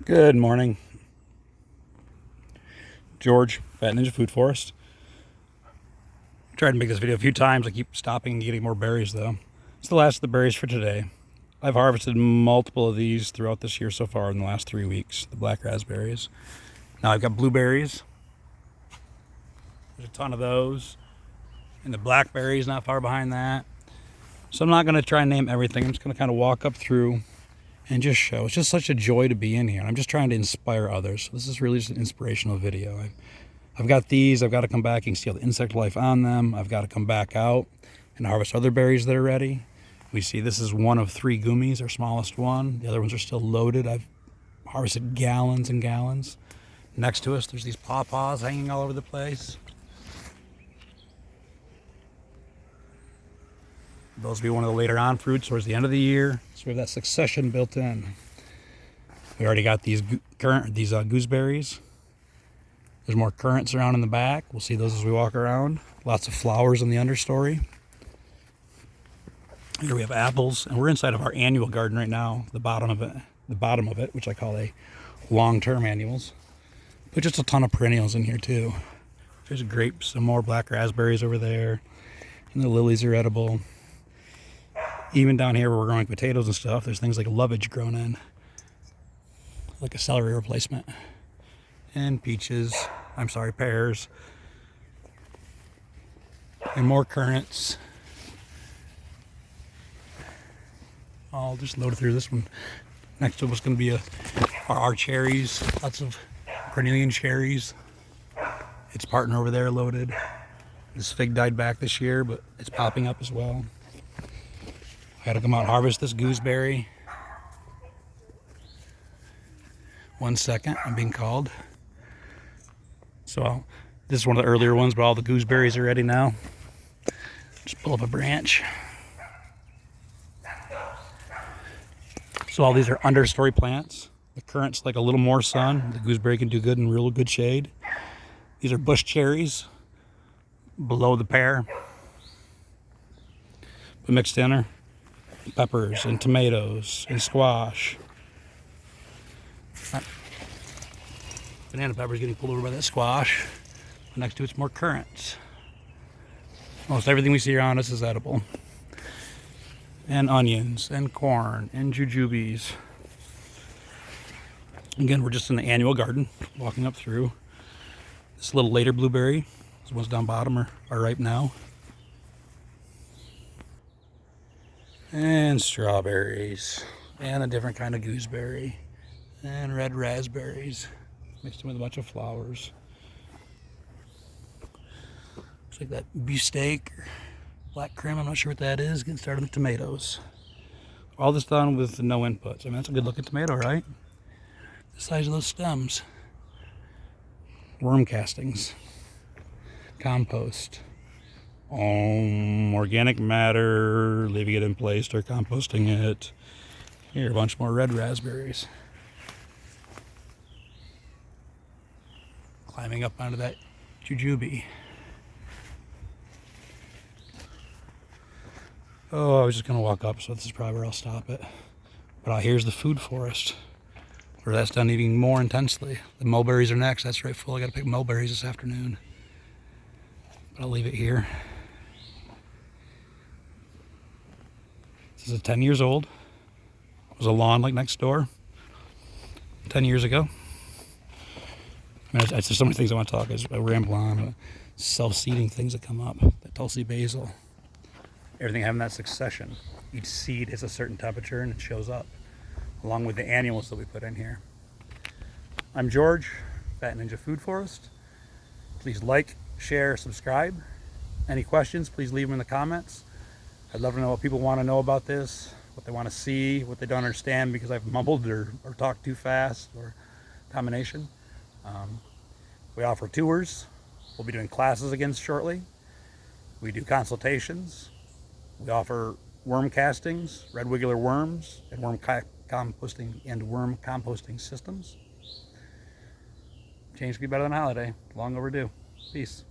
Good morning. George, Fat Ninja Food Forest. Tried to make this video a few times. I keep stopping and getting more berries though. It's the last of the berries for today. I've harvested multiple of these throughout this year so far in the last 3 weeks, the black raspberries. Now I've got blueberries. There's a ton of those. And the blackberries not far behind that. So I'm not going to try and name everything. I'm just going to kind of walk up through and just show. It's just such a joy to be in here. I'm just trying to inspire others. This is really just an inspirational video. I've got these. I've got to come back and see all the insect life on them. I've got to come back out and harvest other berries that are ready. We see this is one of 3 gummies, our smallest one. The other ones are still loaded. I've harvested gallons and gallons. Next to us, there's these pawpaws hanging all over the place. Those will be one of the later on fruits towards the end of the year. So we have that succession built in. We already got these gooseberries. There's more currants around in the back. We'll see those as we walk around. Lots of flowers in the understory. Here we have apples, and we're inside of our annual garden right now. The bottom of it, which I call a long-term annuals. But just a ton of perennials in here too. There's grapes, some more black raspberries over there, and the lilies are edible. Even down here where we're growing potatoes and stuff, there's things like lovage grown in, like a celery replacement. And pears, and more currants. I'll just load it through this one. Next to what's going to be our cherries, lots of cornelian cherries. Its partner over there loaded. This fig died back this year, but it's popping up as well. I got to come out and harvest this gooseberry. 1 second, I'm being called. So this is one of the earlier ones, but all the gooseberries are ready now. Just pull up a branch. So all these are understory plants. The currant's like a little more sun. The gooseberry can do good in real good shade. These are bush cherries below the pear. But mixed in are peppers and tomatoes and squash. Banana peppers getting pulled over by that squash. Next to it's more currants. Almost everything we see around us is edible. And onions and corn and jujubes. Again, we're just in the annual garden, walking up through. This little later blueberry, those ones down bottom are ripe now. And strawberries, and a different kind of gooseberry, and red raspberries, mixed in with a bunch of flowers. Looks like that beefsteak or black creme, I'm not sure what that is. Getting started with tomatoes. All this done with no inputs. I mean, that's a good looking tomato, right? The size of those stems. Worm castings. Compost. Organic matter, leaving it in place, start composting it. Here, a bunch more red raspberries. Climbing up onto that jujube. Oh, I was just going to walk up, so this is probably where I'll stop it. But here's the food forest, where that's done even more intensely. The mulberries are next. That's right, full. I got to pick mulberries this afternoon. But I'll leave it here. This is 10 years old. It was a lawn like next door 10 years ago. I mean, there's so many things I want to talk. I ramble on. Self-seeding things that come up. That Tulsi basil. Everything having that succession. Each seed is a certain temperature and it shows up, along with the annuals that we put in here. I'm George, Fat Ninja Food Forest. Please like, share, subscribe. Any questions, please leave them in the comments. I'd love to know what people want to know about this, what they want to see, what they don't understand because I've mumbled or talked too fast or combination. We offer tours. We'll be doing classes again shortly. We do consultations. We offer worm castings, red wiggular worms, and worm composting systems. Change could be better than a holiday. Long overdue. Peace.